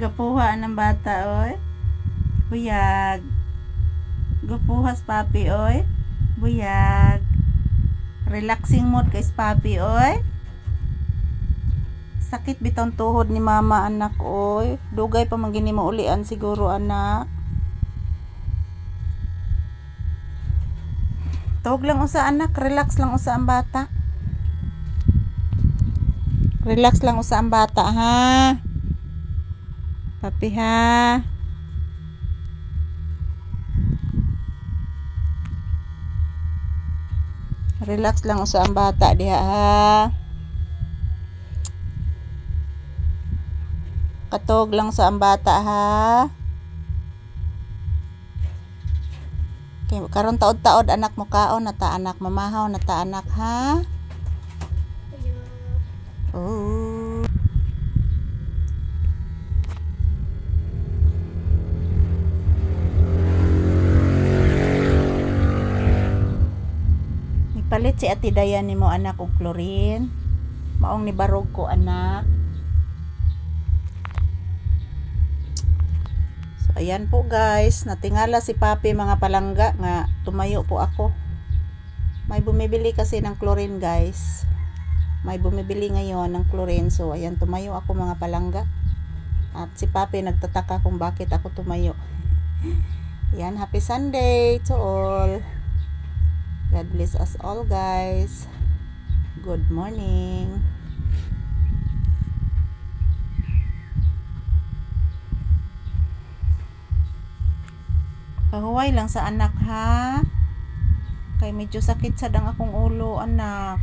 Gapuha ng bata, oy. Buyag. Gapuhas, papi, oy. Buyag. Relaxing mood kay papi, oy. Sakit bitong tuhod ni mama, anak, oy. Dugay pa man gini mo ulian siguro, anak. Tawag lang usa, anak. Relax lang usa ang bata. Relax lang usa ang bata, ha? Papi, ha? Relax lang usa ang bata diha, ha? Katog lang sa ang bata, ha? Kay karon taod-taod anak mo kaon na ta, anak mamahaw na ta, anak, ha? Oh. Palit si Ate Dayan nimo, anak, og chlorine. Maong ni barog ko, anak. So ayan po, guys, natingala si papi mga palangga nga tumayo po ako. May bumibili kasi ng chlorine, guys. May bumibili ngayon ng chlorine. So ayan, tumayo ako mga palangga. At si papi nagtataka kung bakit ako tumayo. Ayan, happy Sunday to all. God bless us all, guys. Good morning. Pahuway lang sa anak, ha? Kay medyo sakit sa dang akong ulo, anak.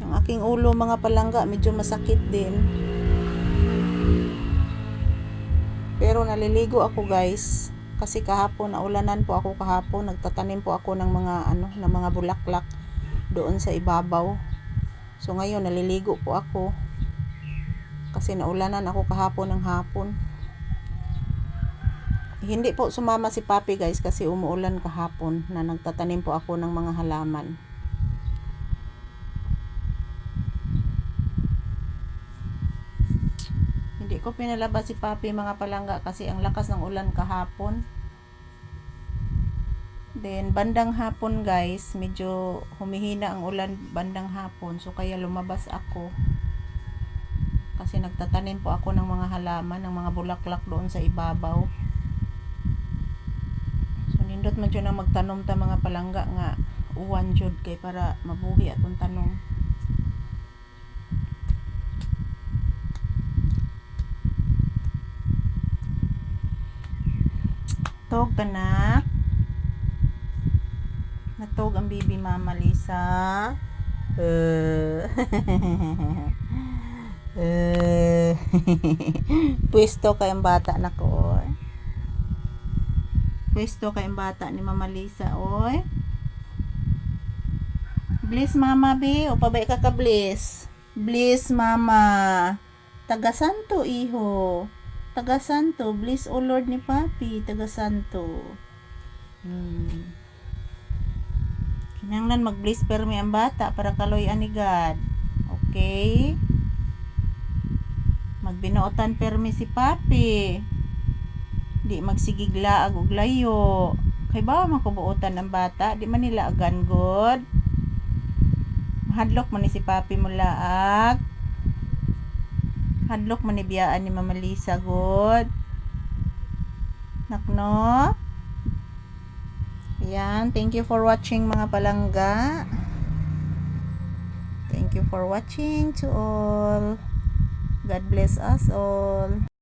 Ang aking ulo mga palangga medyo masakit din. Pero naliligo ako, guys. Kasi kahapon naulanan po ako kahapon, nagtatanim po ako ng mga ng mga bulaklak doon sa ibabaw. So ngayon naliligo po ako kasi naulanan ako kahapon ng hapon. Hindi po sumama si papi, guys, kasi umuulan kahapon na nagtatanim po ako ng mga halaman. Hindi ko pinalabas si papi mga palangga kasi ang lakas ng ulan kahapon. Then bandang hapon, guys, medyo humihina ang ulan bandang hapon. So kaya lumabas ako. Kasi nagtatanim po ako ng mga halaman, ng mga bulaklak doon sa ibabaw. So nindot man dyan ang magtanom ta mga palangga nga uwan jud kay para mabuhi atong tanom. Tog, anak. Natog ang baby mama Lisa. Pwesto kayong bata na ko, oy. Pwesto kayong bata ni mama Lisa, oy. Bless mama, be. O pabay ka bless. Bless mama. Taga Santo, iho. Taga Santo, bless o Lord ni papi, taga Santo. Kinanglan mag-bless permi ang bata para kaloy-an ni God. Okay? Magbinuotan permi si papi. Di magsigiglaag og layo. Kay ba man ko buotan ng bata, di man nila agan god. Hadlok man ni si papi mo laag. Hadlok man ni biyaan ni Mama Lisa, good. Nakno. Ayan, thank you for watching mga palangga. Thank you for watching to all. God bless us all.